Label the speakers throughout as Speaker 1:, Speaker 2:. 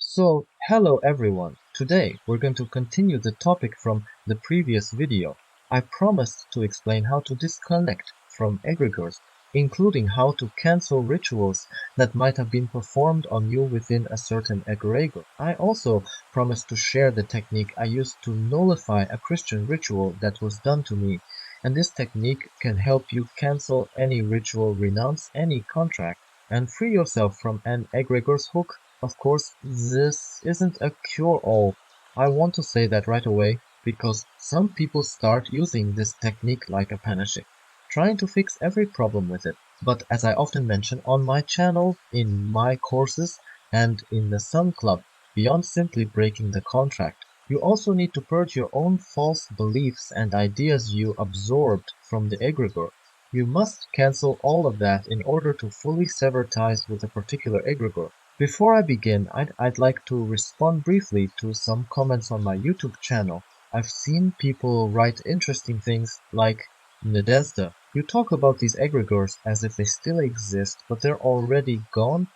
Speaker 1: So, hello everyone. Today we're going to continue the topic from the previous video. I promised to explain how to disconnect from egregors, including how to cancel rituals that might have been performed on you within a certain egregor. I also promised to share the technique I used to nullify a Christian ritual that was done to me, and this technique can help you cancel any ritual, renounce any contract, and free yourself from an egregor's hook. Of course, this isn't a cure-all. I want to say that right away, because some people start using this technique like a panacea, trying to fix every problem with it. But as I often mention on my channel, in my courses, and in the Sun Club, beyond simply breaking the contract, you also need to purge your own false beliefs and ideas you absorbed from the egregor. You must cancel all of that in order to fully sever ties with a particular egregor. Before I begin, I'd like to respond briefly to some comments on my YouTube channel. I've seen people write interesting things like, Nadezda, you talk about these egregores as if they still exist, but they're already gone?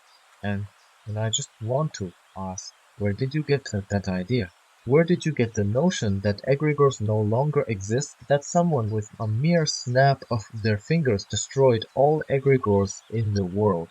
Speaker 1: And, and I just want to ask, where did you get that idea? Where did you get the notion that egregores no longer exist, that someone with a mere snap of their fingers destroyed all egregores in the world?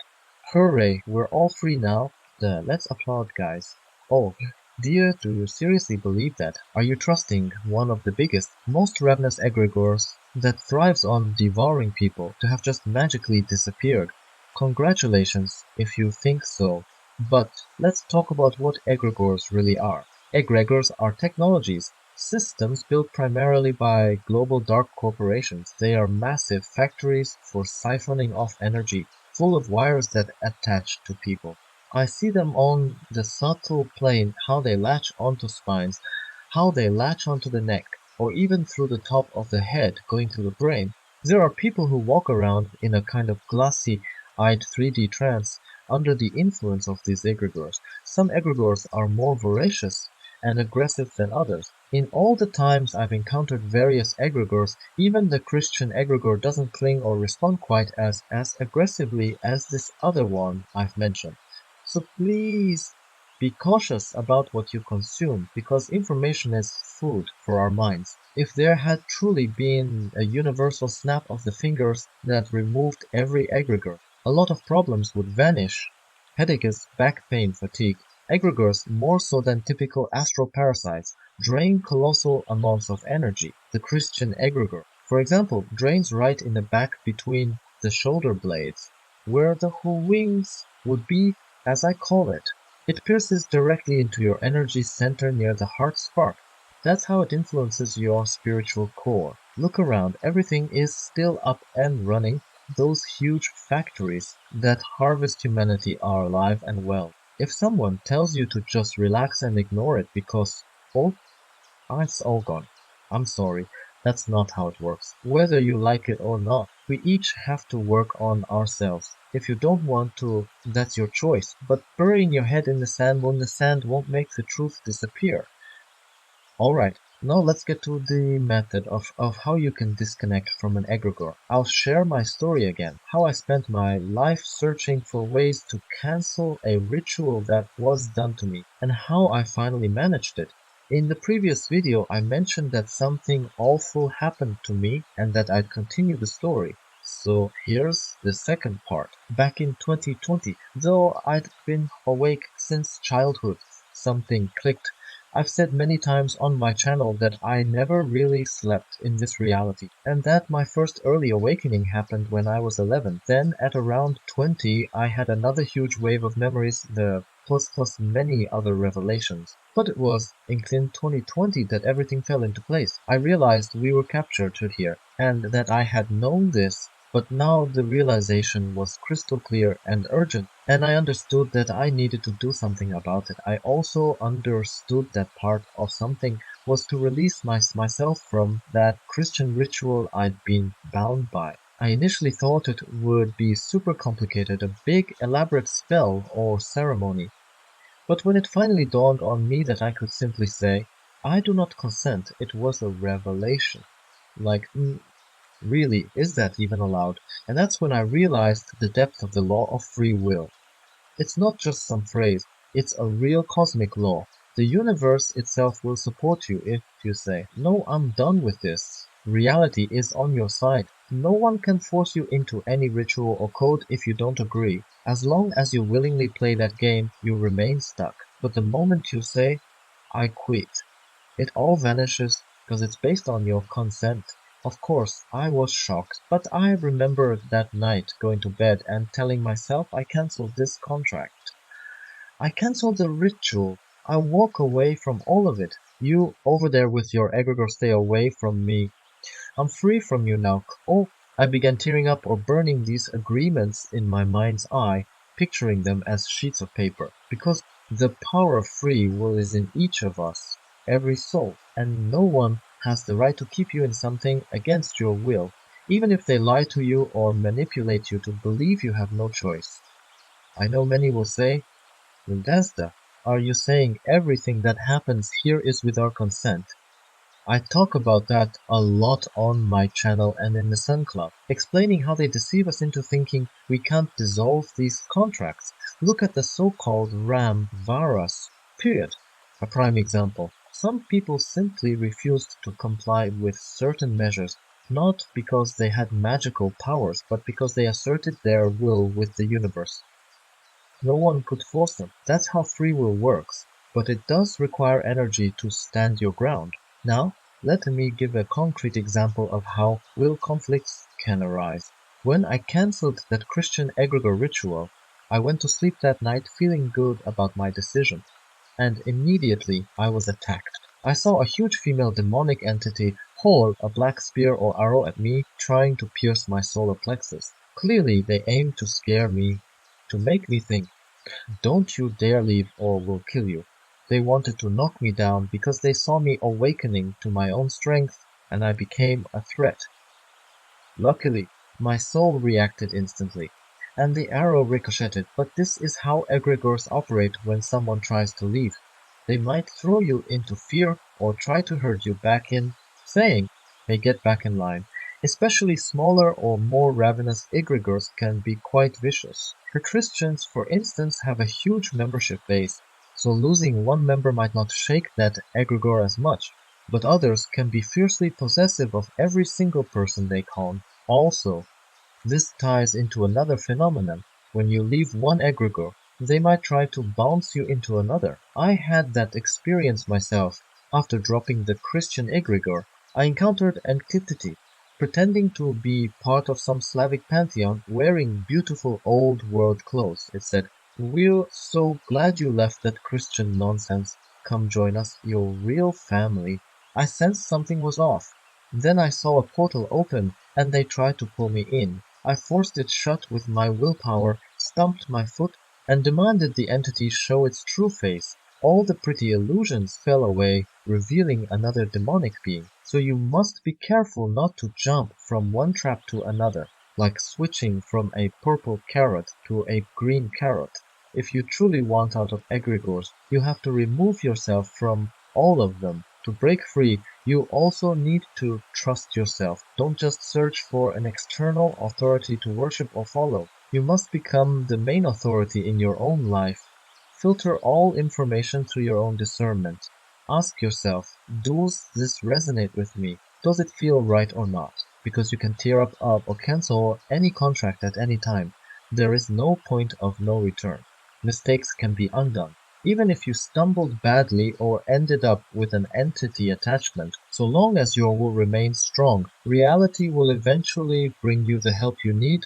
Speaker 1: Hooray, we're all free now. Let's applaud, guys. Oh, dear, do you seriously believe that? Are you trusting one of the biggest, most ravenous egregores that thrives on devouring people to have just magically disappeared? Congratulations, if you think so. But let's talk about what egregores really are. Egregores are technologies, systems built primarily by global dark corporations. They are massive factories for siphoning off energy, full of wires that attach to people. I see them on the subtle plane, how they latch onto spines, how they latch onto the neck, or even through the top of the head, going to the brain. There are people who walk around in a kind of glassy-eyed 3D trance under the influence of these egregores. Some egregores are more voracious and aggressive than others. In all the times I've encountered various egregores, even the Christian egregore doesn't cling or respond quite as aggressively as this other one I've mentioned. So please be cautious about what you consume, because information is food for our minds. If there had truly been a universal snap of the fingers that removed every egregore, a lot of problems would vanish. Headaches, back pain, fatigue. Egregores, more so than typical astral parasites, drain colossal amounts of energy. The Christian egregore, for example, drains right in the back between the shoulder blades, where the wings would be, as I call it. It pierces directly into your energy center near the heart spark. That's how it influences your spiritual core. Look around, everything is still up and running. Those huge factories that harvest humanity are alive and well. If someone tells you to just relax and ignore it because, oh, it's all gone. I'm sorry, that's not how it works. Whether you like it or not, we each have to work on ourselves. If you don't want to, that's your choice. But burying your head in the sand when the sand won't make the truth disappear. Alright, now let's get to the method of how you can disconnect from an egregore. I'll share my story again, how I spent my life searching for ways to cancel a ritual that was done to me, and how I finally managed it. In the previous video, I mentioned that something awful happened to me and that I'd continue the story. So here's the second part. Back in 2020, though I'd been awake since childhood, something clicked. I've said many times on my channel that I never really slept in this reality, and that my first early awakening happened when I was 11. Then at around 20, I had another huge wave of memories, the plus many other revelations. But it was in 2020 that everything fell into place. I realized we were captured here, and that I had known this, but now the realization was crystal clear and urgent, and I understood that I needed to do something about it. I also understood that part of something was to release myself from that Christian ritual I'd been bound by. I initially thought it would be super complicated, a big elaborate spell or ceremony. But when it finally dawned on me that I could simply say, I do not consent, it was a revelation. Like, really, is that even allowed? And that's when I realized the depth of the law of free will. It's not just some phrase. It's a real cosmic law. The universe itself will support you if you say, "No, I'm done with this." Reality is on your side. No one can force you into any ritual or code if you don't agree. As long as you willingly play that game, you remain stuck. But the moment you say, "I quit," it all vanishes because it's based on your consent. Of course, I was shocked, but I remember that night going to bed and telling myself I cancelled this contract. I cancel the ritual. I walk away from all of it. You over there with your egregor, stay away from me. I'm free from you now. Oh, I began tearing up or burning these agreements in my mind's eye, picturing them as sheets of paper. Because the power of free will is in each of us, every soul, and no one has the right to keep you in something against your will, even if they lie to you or manipulate you to believe you have no choice. I know many will say, "Lindasda, are you saying everything that happens here is with our consent?" I talk about that a lot on my channel and in the Sun Club, explaining how they deceive us into thinking we can't dissolve these contracts. Look at the so-called Ram Varas, period. A prime example. Some people simply refused to comply with certain measures, not because they had magical powers, but because they asserted their will with the universe. No one could force them. That's how free will works. But it does require energy to stand your ground. Now, let me give a concrete example of how will conflicts can arise. When I cancelled that Christian egregor ritual, I went to sleep that night feeling good about my decision. And immediately I was attacked. I saw a huge female demonic entity hurl a black spear or arrow at me, trying to pierce my solar plexus. Clearly they aimed to scare me, to make me think, "Don't you dare leave or we'll kill you." They wanted to knock me down because they saw me awakening to my own strength and I became a threat. Luckily, my soul reacted instantly, and the arrow ricocheted, but this is how egregors operate when someone tries to leave. They might throw you into fear or try to herd you back in, saying, "Hey, get back in line." Especially smaller or more ravenous egregors can be quite vicious. The Christians, for instance, have a huge membership base, so losing one member might not shake that egregor as much, but others can be fiercely possessive of every single person they con. Also, this ties into another phenomenon. When you leave one egregor, they might try to bounce you into another. I had that experience myself. After dropping the Christian egregor, I encountered Antiquity, pretending to be part of some Slavic pantheon, wearing beautiful old world clothes. It said, "We're so glad you left that Christian nonsense. Come join us, you're real family." I sensed something was off. Then I saw a portal open, and they tried to pull me in. I forced it shut with my willpower, stamped my foot, and demanded the entity show its true face. All the pretty illusions fell away, revealing another demonic being. So you must be careful not to jump from one trap to another, like switching from a purple carrot to a green carrot. If you truly want out of egregors, you have to remove yourself from all of them. To break free, you also need to trust yourself. Don't just search for an external authority to worship or follow. You must become the main authority in your own life. Filter all information through your own discernment. Ask yourself, does this resonate with me? Does it feel right or not? Because you can tear up or cancel any contract at any time. There is no point of no return. Mistakes can be undone. Even if you stumbled badly or ended up with an entity attachment, so long as your will remains strong, reality will eventually bring you the help you need,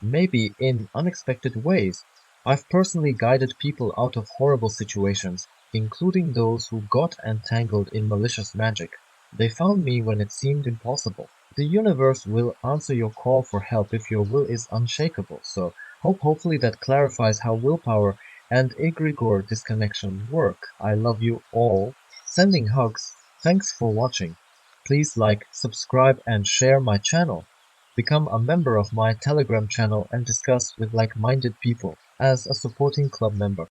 Speaker 1: maybe in unexpected ways. I've personally guided people out of horrible situations, including those who got entangled in malicious magic. They found me when it seemed impossible. The universe will answer your call for help if your will is unshakable, so hopefully that clarifies how willpower and egregor disconnection work. I love you all. Sending hugs. Thanks for watching. Please like, subscribe, and share my channel. Become a member of my Telegram channel and discuss with like-minded people as a supporting club member.